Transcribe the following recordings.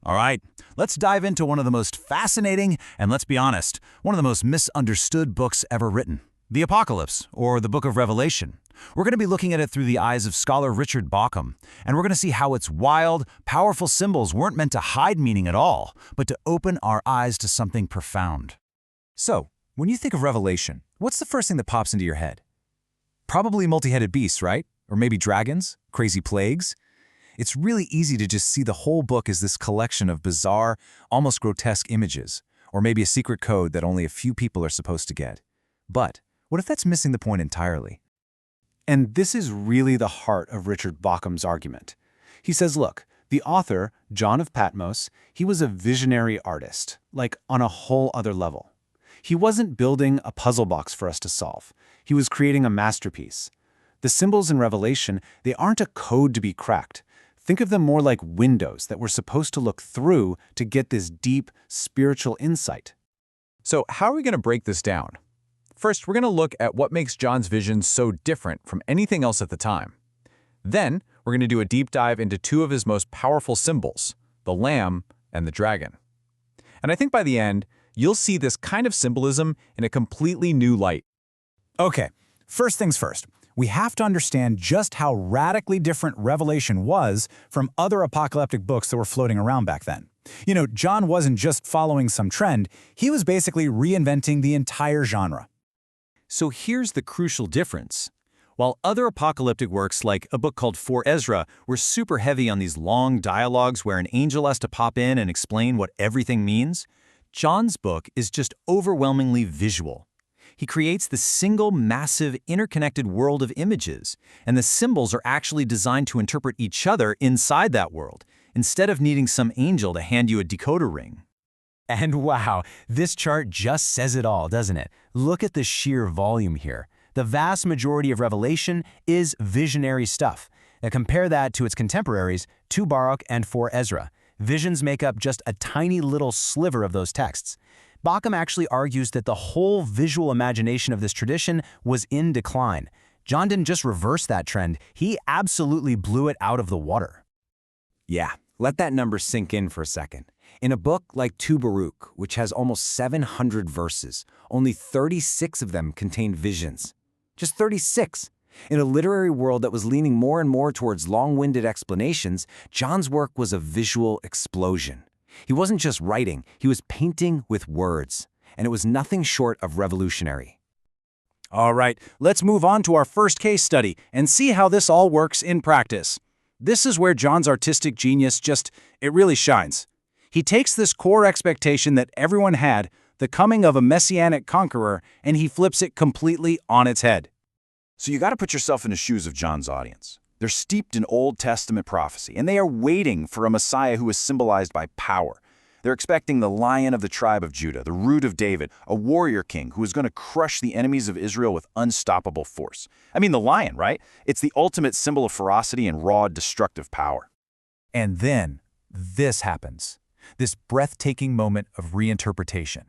All right, let's dive into one of the most fascinating and, let's be honest, one of the most misunderstood books ever written, the Apocalypse, or the Book of Revelation. We're going to be looking at it through the eyes of scholar Richard Bauckham, and we're going to see how its wild, powerful symbols weren't meant to hide meaning at all, but to open our eyes to something profound. So, when you think of Revelation, what's the first thing that pops into your head? Probably multi-headed beasts, right? Or maybe dragons, crazy plagues? It's really easy to just see the whole book as this collection of bizarre, almost grotesque images, or maybe a secret code that only a few people are supposed to get. But what if that's missing the point entirely? And this is really the heart of Richard Bauckham's argument. He says, look, the author, John of Patmos, he was a visionary artist, like on a whole other level. He wasn't building a puzzle box for us to solve. He was creating a masterpiece. The symbols in Revelation, they aren't a code to be cracked. Think of them more like windows that we're supposed to look through to get this deep, spiritual insight. So how are we going to break this down? First, we're going to look at what makes John's vision so different from anything else at the time. Then, we're going to do a deep dive into two of his most powerful symbols, the lamb and the dragon. And I think by the end, you'll see this kind of symbolism in a completely new light. Okay, first things first. We have to understand just how radically different Revelation was from other apocalyptic books that were floating around back then. You know, John wasn't just following some trend, he was basically reinventing the entire genre. So here's the crucial difference. While other apocalyptic works like a book called For Ezra were super heavy on these long dialogues where an angel has to pop in and explain what everything means, John's book is just overwhelmingly visual. He creates the single massive interconnected world of images, and the symbols are actually designed to interpret each other inside that world, instead of needing some angel to hand you a decoder ring. And wow, this chart just says it all, doesn't it? Look at the sheer volume here. The vast majority of Revelation is visionary stuff. Now compare that to its contemporaries, 2 Baruch and 4 Ezra. Visions make up just a tiny little sliver of those texts. Bauckham actually argues that the whole visual imagination of this tradition was in decline. John didn't just reverse that trend, he absolutely blew it out of the water. Yeah, let that number sink in for a second. In a book like 2 Baruch, which has almost 700 verses, only 36 of them contain visions. Just 36. In a literary world that was leaning more and more towards long-winded explanations, John's work was a visual explosion. He wasn't just writing, he was painting with words, and it was nothing short of revolutionary. All right, let's move on to our first case study and see how this all works in practice. This is where John's artistic genius it really shines. He takes this core expectation that everyone had, the coming of a messianic conqueror, and he flips it completely on its head. So you got to put yourself in the shoes of John's audience. They're steeped in Old Testament prophecy, and they are waiting for a Messiah who is symbolized by power. They're expecting the Lion of the tribe of Judah, the Root of David, a warrior king who is going to crush the enemies of Israel with unstoppable force. I mean, the lion, right? It's the ultimate symbol of ferocity and raw, destructive power. And then, this happens. This breathtaking moment of reinterpretation.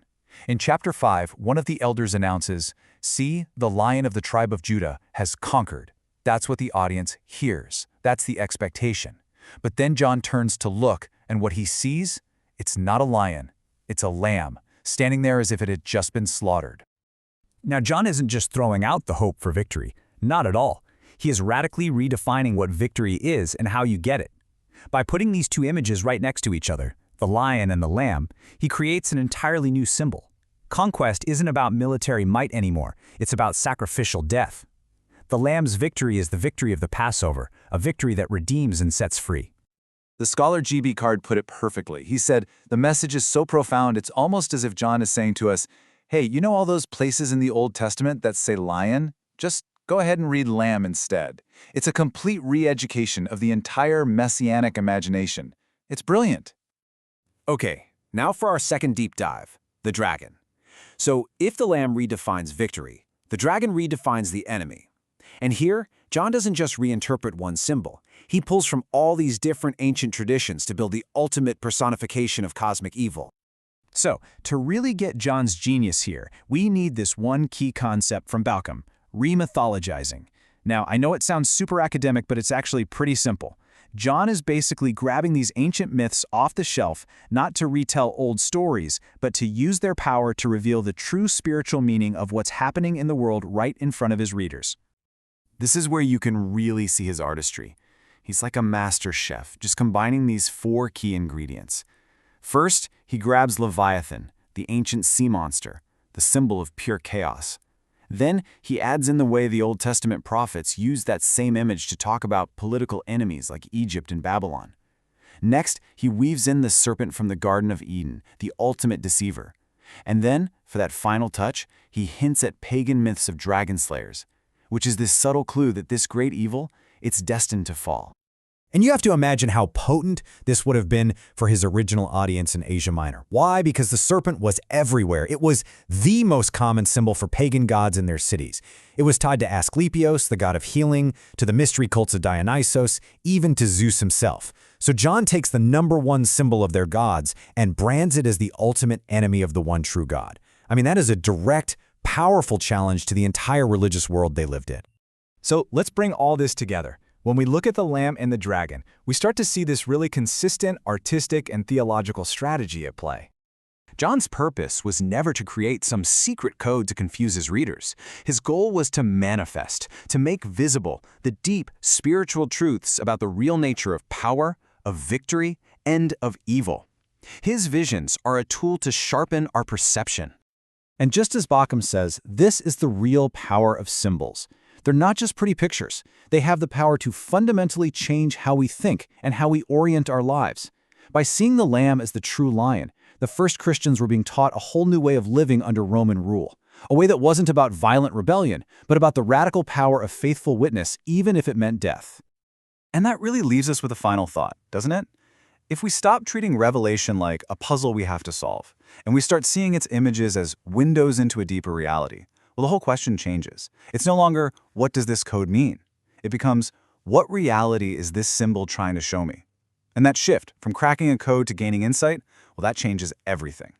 In chapter 5, one of the elders announces, "See, the Lion of the tribe of Judah has conquered." That's what the audience hears. That's the expectation. But then John turns to look, and what he sees? It's not a lion. It's a lamb, standing there as if it had just been slaughtered. Now, John isn't just throwing out the hope for victory. Not at all. He is radically redefining what victory is and how you get it. By putting these two images right next to each other, the lion and the lamb, he creates an entirely new symbol. Conquest isn't about military might anymore. It's about sacrificial death. The lamb's victory is the victory of the Passover, a victory that redeems and sets free. The scholar G.B. Card put it perfectly. He said, the message is so profound, it's almost as if John is saying to us, hey, you know all those places in the Old Testament that say lion? Just go ahead and read lamb instead. It's a complete re-education of the entire messianic imagination. It's brilliant. Okay, now for our second deep dive, the dragon. So if the lamb redefines victory, the dragon redefines the enemy. And here, John doesn't just reinterpret one symbol. He pulls from all these different ancient traditions to build the ultimate personification of cosmic evil. So, to really get John's genius here, we need this one key concept from Bauckham, remythologizing. Now, I know it sounds super academic, but it's actually pretty simple. John is basically grabbing these ancient myths off the shelf, not to retell old stories, but to use their power to reveal the true spiritual meaning of what's happening in the world right in front of his readers. This is where you can really see his artistry. He's like a master chef, just combining these 4 key ingredients. First, he grabs Leviathan, the ancient sea monster, the symbol of pure chaos. Then, he adds in the way the Old Testament prophets used that same image to talk about political enemies like Egypt and Babylon. Next, he weaves in the serpent from the Garden of Eden, the ultimate deceiver. And then, for that final touch, he hints at pagan myths of dragon slayers, which is this subtle clue that this great evil, it's destined to fall. And you have to imagine how potent this would have been for his original audience in Asia Minor. Why? Because the serpent was everywhere. It was the most common symbol for pagan gods in their cities. It was tied to Asclepios, the god of healing, to the mystery cults of Dionysos, even to Zeus himself. So John takes the #1 symbol of their gods and brands it as the ultimate enemy of the one true God. I mean, that is a direct, powerful challenge to the entire religious world they lived in. So let's bring all this together. When we look at the lamb and the dragon, we start to see this really consistent artistic and theological strategy at play. John's purpose was never to create some secret code to confuse his readers. His goal was to manifest, to make visible the deep spiritual truths about the real nature of power, of victory, and of evil. His visions are a tool to sharpen our perception. And just as Bauckham says, this is the real power of symbols. They're not just pretty pictures. They have the power to fundamentally change how we think and how we orient our lives. By seeing the lamb as the true lion, the first Christians were being taught a whole new way of living under Roman rule. A way that wasn't about violent rebellion, but about the radical power of faithful witness, even if it meant death. And that really leaves us with a final thought, doesn't it? If we stop treating Revelation like a puzzle we have to solve, and we start seeing its images as windows into a deeper reality, well, the whole question changes. It's no longer, what does this code mean? It becomes, what reality is this symbol trying to show me? And that shift from cracking a code to gaining insight, well, that changes everything.